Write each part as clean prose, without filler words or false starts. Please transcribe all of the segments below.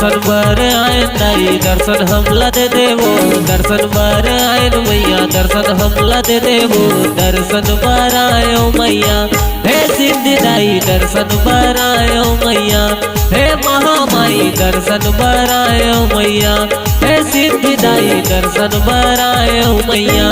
दर्शन बर आयन दाई दर्शन हमला दे देवो, दर्शन बर आयन मैया दर्शन हमला दे देवो, दर्शन बर आयो मैया हे सिद्धि दाई दर्शन बर आयो मैया, हे महामाई दर्शन बर आयो मैया, हे सिद्धि दाई दर्शन बर आयो मैया।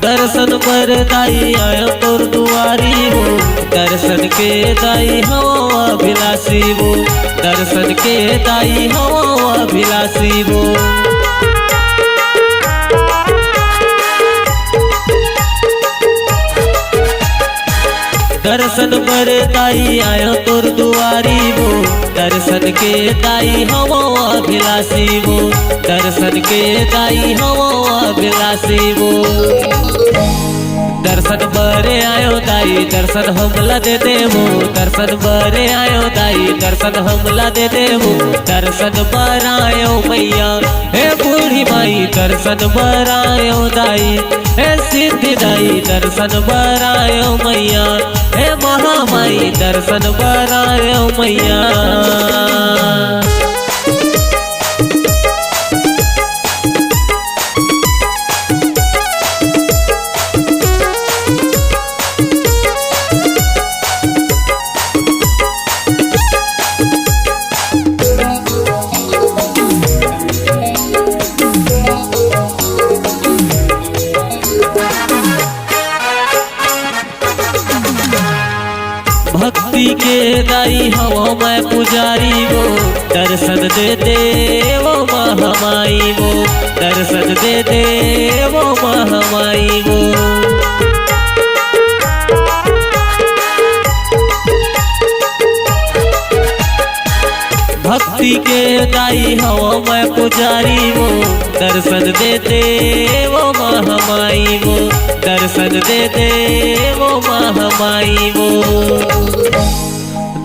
दर्शन पर दाई आयो तोर दुआरी वो, दर्शन के दाई हो अभिलाषी वो, दर्शन के दाई हो अभिलाषी वो। दर्शन पर दाई आयो तोर दुआरी वो, दर्शन के दाई हो अभिलाषी वो, दर्शन के दाई हो अभिलाषी वो। दर्शन बरे आयो दाई दर्शन हमला दे देवो, दर्शन बरे आयो दाई दर्शन हमला दे देवो, दर्शन बर आयो मैया हे बूढ़ी माई दर्शन बर आयो दाई, हे सिद्धि दाई दर्शन बर आयो मैया, हे महामाई दर्शन बर आयो मैया। भक्ति के दाई हवा मैं पुजारी वो, दर्शन दे दे वो महामाई वो, दर्शन दे दे वो महामाई वो। भक्ति के दाई हवा मैं पुजारी वो, दर्शन दे दे वो महामाई वो, दर्शन दे दे वो महामाई वो।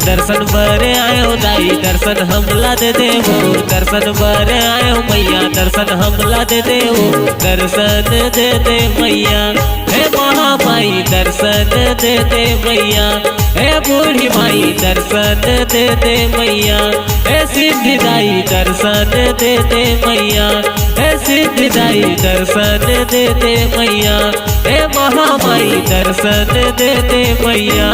दर्शन बरे आयो दाई दर्शन हमला दे देवो, दर्शन बरे आयो मैया दर्शन हमला दे देवो, दर्शन दे दे मैया हे महामाई दर्शन दे दे मैया, हे बूढ़ी माई दर्शन दे दे मैया, हे सिद्धि दाई दर्शन दे दे मैया, हे सिद्धि दाई दर्शन दे दे मैया, हे महामाई दर्शन दे दे मैया।